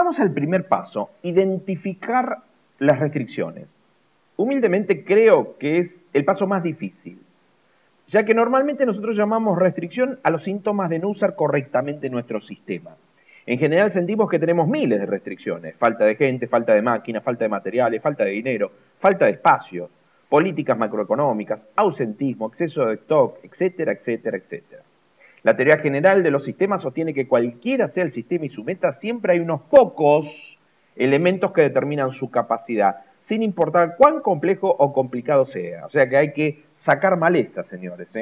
Vamos al primer paso, identificar las restricciones. Humildemente creo que es el paso más difícil, ya que normalmente nosotros llamamos restricción a los síntomas de no usar correctamente nuestro sistema. En general sentimos que tenemos miles de restricciones: falta de gente, falta de máquinas, falta de materiales, falta de dinero, falta de espacio, políticas macroeconómicas, ausentismo, exceso de stock, etcétera, etcétera, etcétera. La teoría general de los sistemas sostiene que cualquiera sea el sistema y su meta, siempre hay unos pocos elementos que determinan su capacidad, sin importar cuán complejo o complicado sea. O sea que hay que sacar maleza, señores,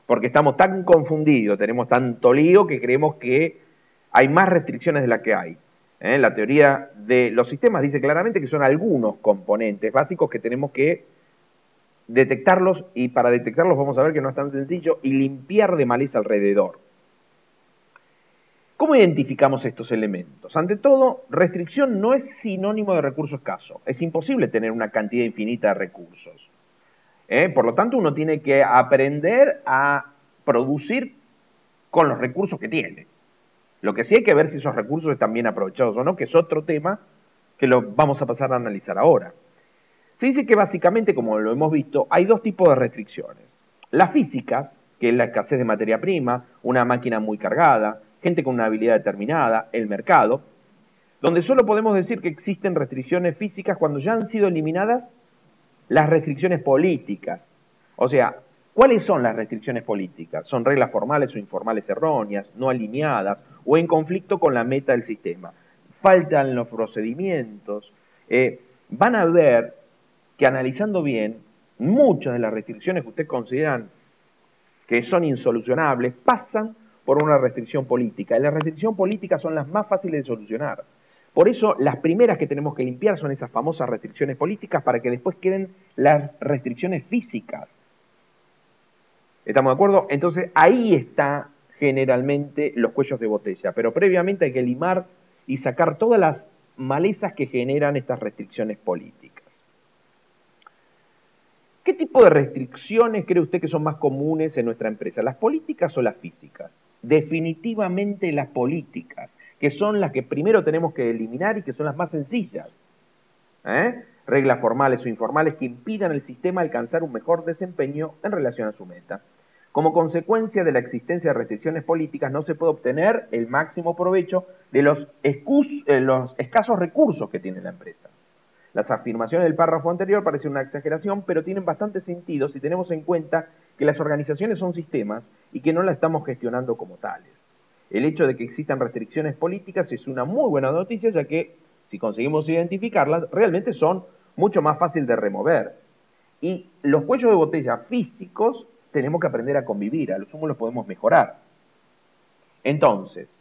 porque estamos tan confundidos, tenemos tanto lío que creemos que hay más restricciones de las que hay. La teoría de los sistemas dice claramente que son algunos componentes básicos que tenemos que detectarlos, y para detectarlos vamos a ver que no es tan sencillo, y limpiar de maleza alrededor. ¿Cómo identificamos estos elementos? Ante todo, restricción no es sinónimo de recurso escaso. Es imposible tener una cantidad infinita de recursos. Por lo tanto, uno tiene que aprender a producir con los recursos que tiene. Lo que sí hay que ver si esos recursos están bien aprovechados o no, que es otro tema que lo vamos a pasar a analizar ahora. Se dice que básicamente, como lo hemos visto, hay dos tipos de restricciones. Las físicas, que es la escasez de materia prima, una máquina muy cargada, gente con una habilidad determinada, el mercado, donde solo podemos decir que existen restricciones físicas cuando ya han sido eliminadas las restricciones políticas. O sea, ¿cuáles son las restricciones políticas? Son reglas formales o informales erróneas, no alineadas o en conflicto con la meta del sistema. Faltan los procedimientos. Van a ver que, analizando bien, muchas de las restricciones que ustedes consideran que son insolucionables pasan por una restricción política. Y las restricciones políticas son las más fáciles de solucionar. Por eso, las primeras que tenemos que limpiar son esas famosas restricciones políticas, para que después queden las restricciones físicas. ¿Estamos de acuerdo? Entonces, ahí está generalmente los cuellos de botella. Pero previamente hay que limar y sacar todas las malezas que generan estas restricciones políticas. ¿Qué tipo de restricciones cree usted que son más comunes en nuestra empresa? ¿Las políticas o las físicas? Definitivamente las políticas, que son las que primero tenemos que eliminar y que son las más sencillas. Reglas formales o informales que impidan al sistema alcanzar un mejor desempeño en relación a su meta. Como consecuencia de la existencia de restricciones políticas, no se puede obtener el máximo provecho de los escasos recursos que tiene la empresa. Las afirmaciones del párrafo anterior parecen una exageración, pero tienen bastante sentido si tenemos en cuenta que las organizaciones son sistemas y que no las estamos gestionando como tales. El hecho de que existan restricciones políticas es una muy buena noticia, ya que si conseguimos identificarlas, realmente son mucho más fáciles de remover. Y los cuellos de botella físicos tenemos que aprender a convivir, a lo sumo los podemos mejorar. Entonces,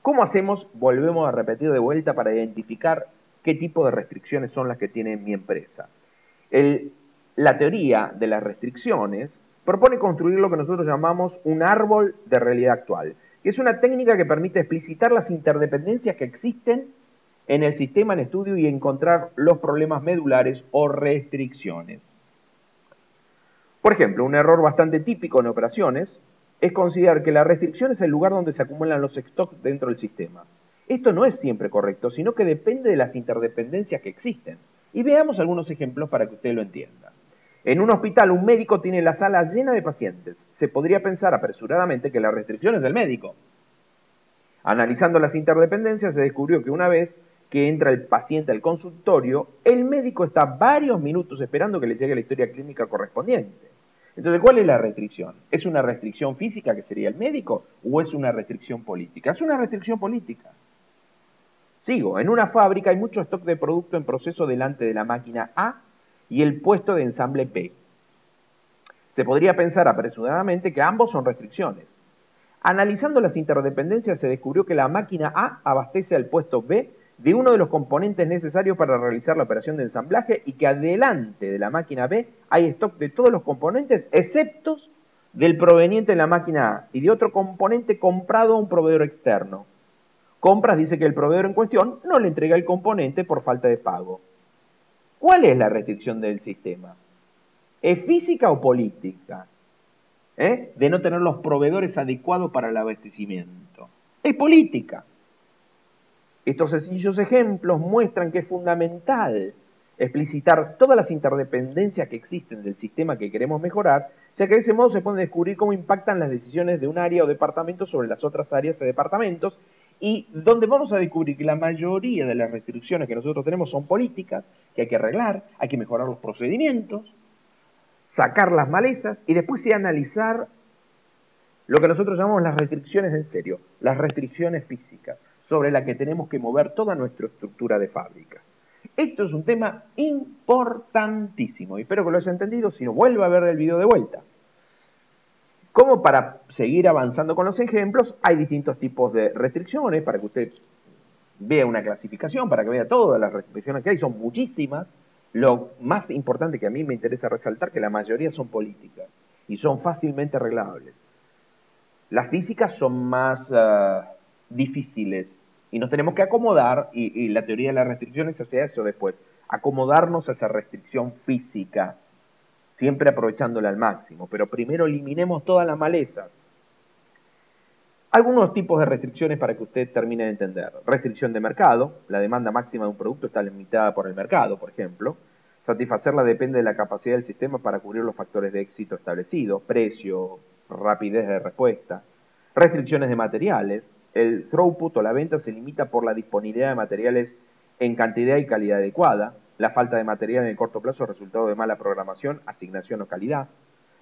¿cómo hacemos? Volvemos a repetir de vuelta para identificar qué tipo de restricciones son las que tiene mi empresa. La teoría de las restricciones propone construir lo que nosotros llamamos un árbol de realidad actual, que es una técnica que permite explicitar las interdependencias que existen en el sistema en estudio y encontrar los problemas medulares o restricciones. Por ejemplo, un error bastante típico en operaciones es considerar que la restricción es el lugar donde se acumulan los stocks dentro del sistema. Esto no es siempre correcto, sino que depende de las interdependencias que existen. Y veamos algunos ejemplos para que usted lo entienda. En un hospital, un médico tiene la sala llena de pacientes. Se podría pensar apresuradamente que la restricción es del médico. Analizando las interdependencias, se descubrió que una vez que entra el paciente al consultorio, el médico está varios minutos esperando que le llegue la historia clínica correspondiente. Entonces, ¿cuál es la restricción? ¿Es una restricción física, que sería el médico, o es una restricción política? Es una restricción política. Sigo, en una fábrica hay mucho stock de producto en proceso delante de la máquina A y el puesto de ensamble B. Se podría pensar apresuradamente que ambos son restricciones. Analizando las interdependencias, se descubrió que la máquina A abastece al puesto B de uno de los componentes necesarios para realizar la operación de ensamblaje, y que adelante de la máquina B hay stock de todos los componentes, excepto del proveniente de la máquina A y de otro componente comprado a un proveedor externo. Compras dice que el proveedor en cuestión no le entrega el componente por falta de pago. ¿Cuál es la restricción del sistema? ¿Es física o política? De no tener los proveedores adecuados para el abastecimiento. Es política. Estos sencillos ejemplos muestran que es fundamental explicitar todas las interdependencias que existen del sistema que queremos mejorar, ya que de ese modo se puede descubrir cómo impactan las decisiones de un área o departamento sobre las otras áreas y departamentos, y donde vamos a descubrir que la mayoría de las restricciones que nosotros tenemos son políticas, que hay que arreglar, hay que mejorar los procedimientos, sacar las malezas y después sí analizar lo que nosotros llamamos las restricciones en serio, las restricciones físicas, sobre las que tenemos que mover toda nuestra estructura de fábrica. Esto es un tema importantísimo y espero que lo hayas entendido, si no vuelva a ver el video de vuelta. Como para seguir avanzando con los ejemplos, hay distintos tipos de restricciones para que usted vea una clasificación, para que vea todas las restricciones que hay, son muchísimas. Lo más importante que a mí me interesa resaltar que la mayoría son políticas y son fácilmente arreglables. Las físicas son más difíciles y nos tenemos que acomodar, y la teoría de las restricciones hace eso después, acomodarnos a esa restricción física, siempre aprovechándola al máximo, pero primero eliminemos todas las malezas. Algunos tipos de restricciones para que usted termine de entender. Restricción de mercado, la demanda máxima de un producto está limitada por el mercado, por ejemplo. Satisfacerla depende de la capacidad del sistema para cubrir los factores de éxito establecidos, precio, rapidez de respuesta. Restricciones de materiales, el throughput o la venta se limita por la disponibilidad de materiales en cantidad y calidad adecuada. La falta de material en el corto plazo es resultado de mala programación, asignación o calidad.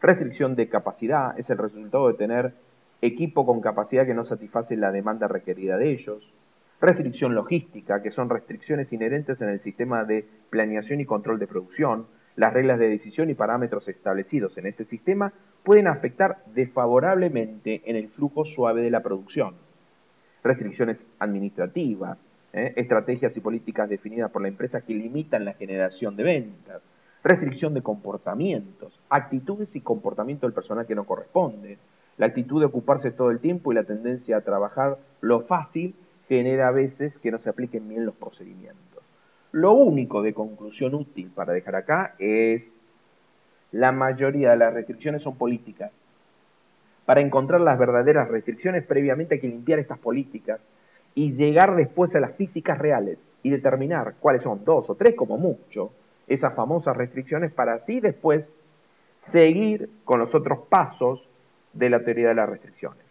Restricción de capacidad es el resultado de tener equipo con capacidad que no satisface la demanda requerida de ellos. Restricción logística, que son restricciones inherentes en el sistema de planeación y control de producción. Las reglas de decisión y parámetros establecidos en este sistema pueden afectar desfavorablemente en el flujo suave de la producción. Restricciones administrativas, estrategias y políticas definidas por la empresa que limitan la generación de ventas. Restricción de comportamientos, actitudes y comportamiento del personal que no corresponde. La actitud de ocuparse todo el tiempo y la tendencia a trabajar lo fácil genera a veces que no se apliquen bien los procedimientos. Lo único de conclusión útil para dejar acá es la mayoría de las restricciones son políticas. Para encontrar las verdaderas restricciones, previamente hay que limpiar estas políticas y llegar después a las físicas reales y determinar cuáles son, 2 o 3 como mucho, esas famosas restricciones, para así después seguir con los otros pasos de la teoría de las restricciones.